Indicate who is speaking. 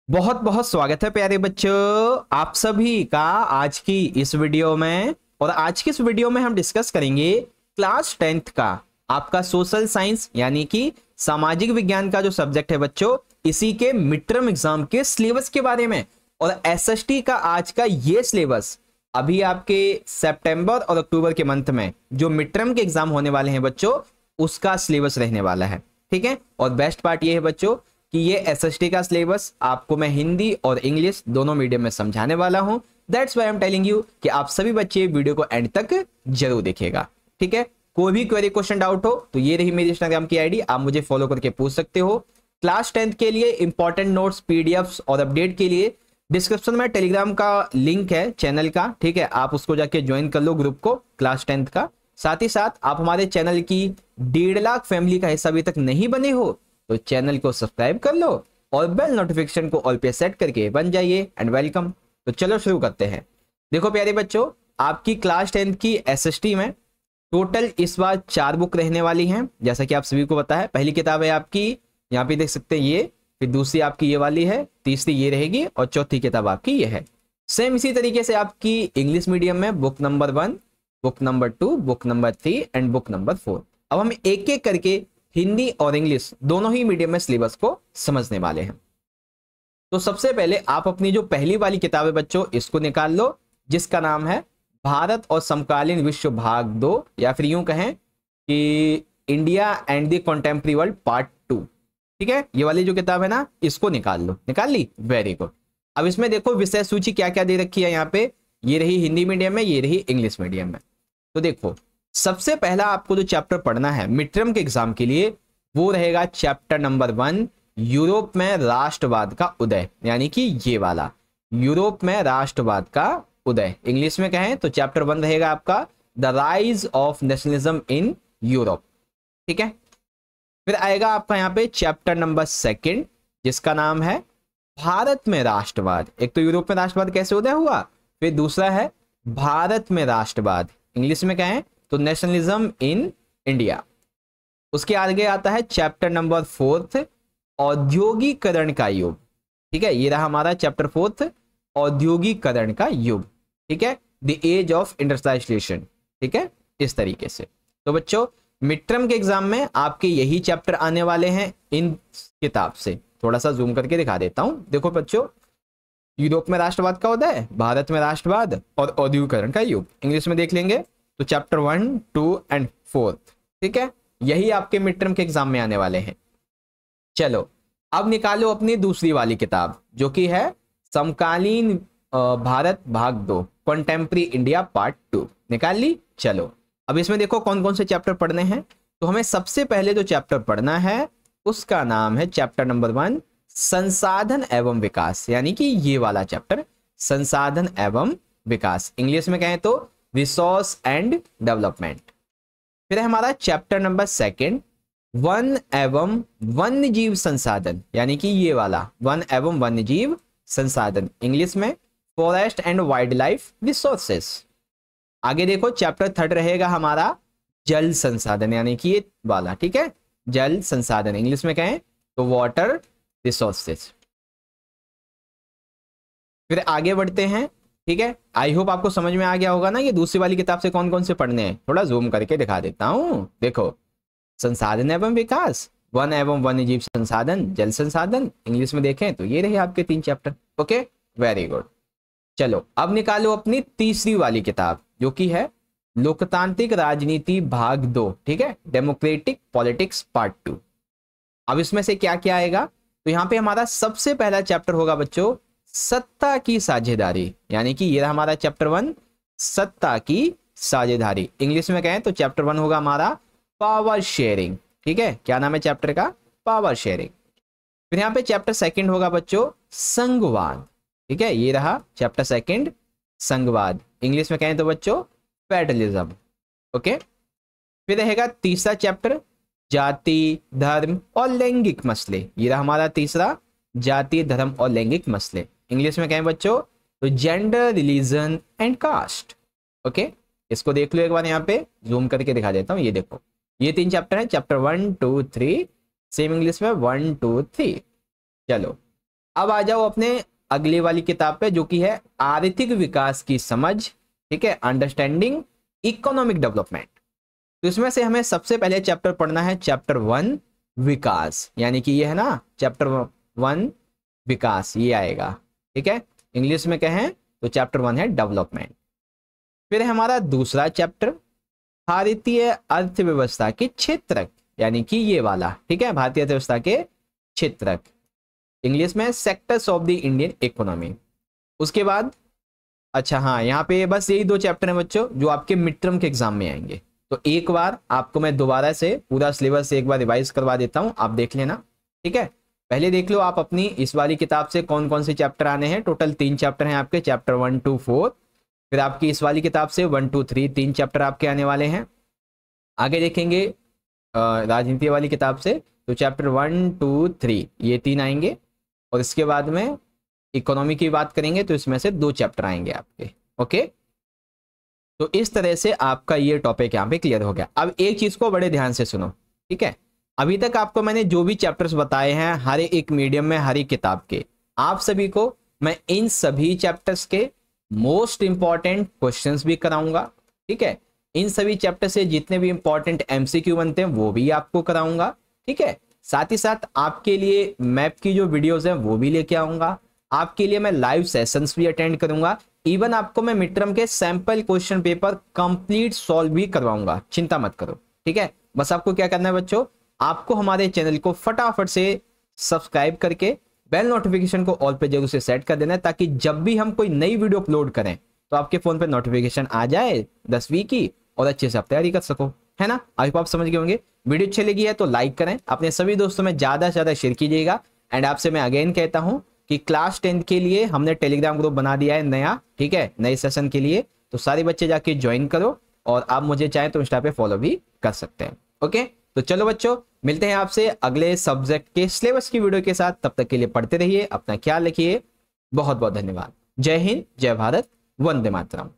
Speaker 1: बहुत बहुत स्वागत है प्यारे बच्चों आप सभी का आज की इस वीडियो में। और आज की इस वीडियो में हम डिस्कस करेंगे क्लास 10th का आपका सोशल साइंस यानी कि सामाजिक विज्ञान का जो सब्जेक्ट है बच्चों, इसी के मिड टर्म एग्जाम के सिलेबस के बारे में। और एसएसटी का आज का ये सिलेबस अभी आपके सितंबर और अक्टूबर के मंथ में जो मिड टर्म के एग्जाम होने वाले हैं बच्चों, उसका सिलेबस रहने वाला है। ठीक है, और बेस्ट पार्ट ये है बच्चों कि ये एसएसटी का सिलेबस आपको मैं हिंदी और इंग्लिश दोनों मीडियम में समझाने वाला हूं। That's why I am telling you कि आप सभी बच्चे वीडियो को एंड तक जरूर देखिएगा। ठीक है, कोई भी क्वेरी क्वेश्चन डाउट हो तो ये रही मेरी इंस्टाग्राम की आईडी, आप मुझे फॉलो करके पूछ सकते हो। क्लास 10th के लिए इंपॉर्टेंट नोट्स, पीडीएफ्स और अपडेट के लिए डिस्क्रिप्शन में टेलीग्राम का लिंक है चैनल का। ठीक है, आप उसको जाके ज्वाइन कर लो ग्रुप को क्लास 10th का। साथ ही साथ आप हमारे चैनल की 1.5 लाख फैमिली का हिस्सा अभी तक नहीं बने हो तो चैनल को सब्सक्राइब कर लो और बेल नोटिफिकेशन को ऑल पे सेट करके बन जाइए एंड वेलकम। तो चलो शुरू करते हैं। देखो प्यारे बच्चों, आपकी क्लास 10th की एसएसटी में टोटल इस बार 4 बुक रहने वाली हैं, जैसा कि आप सभी को पता है। पहली किताब है आपकी, यहाँ पे देख सकते हैं ये, फिर दूसरी आपकी ये वाली है, तीसरी ये रहेगी और चौथी किताब आपकी ये है। सेम इसी तरीके से आपकी इंग्लिश मीडियम में book number 1, book number 2, book number 3 and book number 4। अब हम एक एक करके हिंदी और इंग्लिश दोनों ही मीडियम में सिलेबस को समझने वाले हैं। तो सबसे पहले आप अपनी जो पहली वाली किताब है बच्चों, इसको निकाल लो, जिसका नाम है भारत और समकालीन विश्व भाग 2, या फिर यूं कहें कि India and the contemporary world part 2। ठीक है, ये वाली जो किताब है ना, इसको निकाल लो। निकाल ली, वेरी गुड। अब इसमें देखो विषय सूची क्या क्या दे रखी है यहाँ पे। ये रही हिंदी मीडियम में, ये रही इंग्लिश मीडियम में। तो देखो सबसे पहला आपको जो चैप्टर पढ़ना है मिड टर्म के एग्जाम के लिए, वो रहेगा चैप्टर नंबर 1, यूरोप में राष्ट्रवाद का उदय, यानी कि ये वाला यूरोप में राष्ट्रवाद का उदय। इंग्लिश में कहें तो चैप्टर 1 रहेगा आपका the rise of nationalism in Europe. ठीक है, फिर आएगा आपका यहाँ पे चैप्टर नंबर 2, जिसका नाम है भारत में राष्ट्रवाद। एक तो यूरोप में राष्ट्रवाद कैसे उदय हुआ, फिर दूसरा है भारत में राष्ट्रवाद, इंग्लिश में कहें तो नेशनलिज्म इन इंडिया। उसके आगे आता है चैप्टर नंबर 4, औद्योगिकरण का युग। ठीक है, ये रहा हमारा चैप्टर 4, औद्योगिकरण का युग। ठीक है, द एज ऑफ इंडस्ट्रियलाइजेशन। ठीक है, इस तरीके से। तो बच्चों मिड टर्म के एग्जाम में आपके यही चैप्टर आने वाले हैं इन किताब से। थोड़ा सा जूम करके दिखा देता हूं। देखो बच्चों, यूरोप में राष्ट्रवाद का उदय, भारत में राष्ट्रवाद और औद्योगिकरण का युग। इंग्लिश में देख लेंगे तो चैप्टर 1, 2 एंड 4। ठीक है, यही आपके मिड टर्म के एग्जाम में आने वाले हैं। चलो अब निकालो अपनी दूसरी वाली किताब, जो कि है समकालीन भारत भाग 2, कॉन्टेम्प्रेरी इंडिया पार्ट 2। निकाल ली। चलो अब इसमें देखो कौन कौन से चैप्टर पढ़ने हैं। तो हमें सबसे पहले जो चैप्टर पढ़ना है उसका नाम है चैप्टर नंबर 1, संसाधन एवं विकास, यानी कि ये वाला चैप्टर, संसाधन एवं विकास। इंग्लिश में कहें तो रिसोर्स एंड डेवलपमेंट। फिर है हमारा चैप्टर नंबर 2, वन एवं वन्य जीव संसाधन, यानी कि ये वाला वन एवं वन्य जीव संसाधन। इंग्लिश में forest and wild life resources. आगे देखो चैप्टर 3 रहेगा हमारा जल संसाधन, यानी कि ये वाला। ठीक है, जल संसाधन, इंग्लिश में कहें तो वाटर रिसोर्सेस। फिर आगे बढ़ते हैं। ठीक है, आई होप आपको समझ में आ गया होगा ना ये दूसरी वाली किताब से कौन कौन से पढ़ने हैं। थोड़ा जूम करके दिखा देता हूं। देखो संसाधन एवं विकास, वन एवं वन्य जीव संसाधन, जल संसाधन। इंग्लिश में देखें तो ये रहे आपके 3 चैप्टर। Okay, very good. चलो अब निकालो अपनी तीसरी वाली किताब, जो कि है लोकतांत्रिक राजनीति भाग 2। ठीक है, डेमोक्रेटिक पॉलिटिक्स पार्ट 2। अब इसमें से क्या क्या आएगा, तो यहाँ पे हमारा सबसे पहला चैप्टर होगा बच्चों सत्ता की साझेदारी, यानी कि ये हमारा चैप्टर 1, सत्ता की साझेदारी। इंग्लिश में कहें तो चैप्टर 1 होगा हमारा पावर शेयरिंग। ठीक है, क्या नाम है चैप्टर का, पावर शेयरिंग। फिर यहाँ पे चैप्टर 2 होगा बच्चों संघवाद। ठीक है, ये रहा चैप्टर 2, संघवाद। इंग्लिश में कहें तो बच्चों फेडरलिज्म। ओके, फिर रहेगा तीसरा चैप्टर जाति, धर्म और लैंगिक मसले। ये रहा हमारा तीसरा, जाति, धर्म और लैंगिक मसले। इंग्लिश में कहें बच्चों तो gender, religion and caste. Okay, इसको देख लो एक बार, यहाँ पे जूम करके दिखा देता हूँ। ये देखो ये 3 चैप्टर हैं, चैप्टर 1, 2, 3। सेम इंग्लिश में 1, 2, 3। चलो अब आ जाओ अपने अगली वाली किताब पे, जो कि है आर्थिक विकास की समझ, ठीक है, अंडरस्टैंडिंग इकोनॉमिक डेवलपमेंट। तो इसमें से हमें सबसे पहले चैप्टर पढ़ना है चैप्टर 1 विकास, यानी कि ये है ना चैप्टर 1 विकास, ये आएगा, ठीक है। इंग्लिश में कहें तो चैप्टर 1 है डेवलपमेंट। फिर हमारा दूसरा चैप्टर भारतीय अर्थव्यवस्था के क्षेत्रक, यानी कि ये वाला, ठीक है, भारतीय अर्थव्यवस्था के क्षेत्रक, इंग्लिश में sectors of the Indian economy. उसके बाद अच्छा हाँ, यहाँ पे बस यही 2 चैप्टर हैं बच्चों जो आपके मिड टर्म के एग्जाम में आएंगे। तो एक बार आपको मैं दोबारा से पूरा सिलेबस एक बार रिवाइज करवा देता हूँ, आप देख लेना, ठीक है। पहले देख लो आप अपनी इस वाली किताब से कौन कौन से चैप्टर आने हैं। टोटल 3 चैप्टर हैं आपके, चैप्टर 1 2 4। फिर आपकी इस वाली किताब से 1 2 3 3 चैप्टर आपके आने वाले हैं। आगे देखेंगे राजनीति वाली किताब से तो चैप्टर 1 2 3 ये 3 आएंगे। और इसके बाद में इकोनॉमी की बात करेंगे तो इसमें से 2 चैप्टर आएंगे आपके। ओके, तो इस तरह से आपका ये टॉपिक यहाँ पे क्लियर हो गया। अब एक चीज को बड़े ध्यान से सुनो, ठीक है। अभी तक आपको मैंने जो भी चैप्टर्स बताए हैं हर एक मीडियम में, हर एक किताब के, आप सभी को मैं इन सभी चैप्टर्स के मोस्ट इंपॉर्टेंट क्वेश्चंस भी कराऊंगा, ठीक है। इन सभी चैप्टर से जितने भी इंपॉर्टेंट एमसीक्यू बनते हैं वो भी आपको कराऊंगा, ठीक है। साथ ही साथ आपके लिए मैप की जो वीडियोस हैं वो भी लेके आऊंगा। आपके लिए मैं लाइव सेशंस भी अटेंड करूंगा। इवन आपको मैं मिड टर्म के sample question paper complete solve भी करवाऊंगा, चिंता मत करो, ठीक है। बस आपको क्या करना है बच्चों, आपको हमारे चैनल को फटाफट से सब्सक्राइब करके बेल नोटिफिकेशन को ऑल पे जरूर से सेट कर देना है, ताकि जब भी हम कोई नई वीडियो अपलोड करें तो आपके फोन पे नोटिफिकेशन आ जाए 10वीं की, और अच्छे से आप तैयारी कर सको, है ना। आई होप आप समझ गए होंगे। वीडियो अच्छी लगी है तो लाइक करें, अपने सभी दोस्तों में ज्यादा से ज्यादा शेयर कीजिएगा। एंड आपसे मैं अगेन कहता हूं कि क्लास 10 के लिए हमने टेलीग्राम ग्रुप बना दिया है नया, ठीक है, नए सेशन के लिए। तो सारे बच्चे जाके ज्वाइन करो, और आप मुझे चाहें तो इंस्टा पे फॉलो भी कर सकते हैं। ओके, तो चलो बच्चों, मिलते हैं आपसे अगले सब्जेक्ट के सिलेबस की वीडियो के साथ। तब तक के लिए पढ़ते रहिए, अपना ख्याल रखिए। बहुत बहुत धन्यवाद। जय हिंद, जय भारत, वंदे मातरम।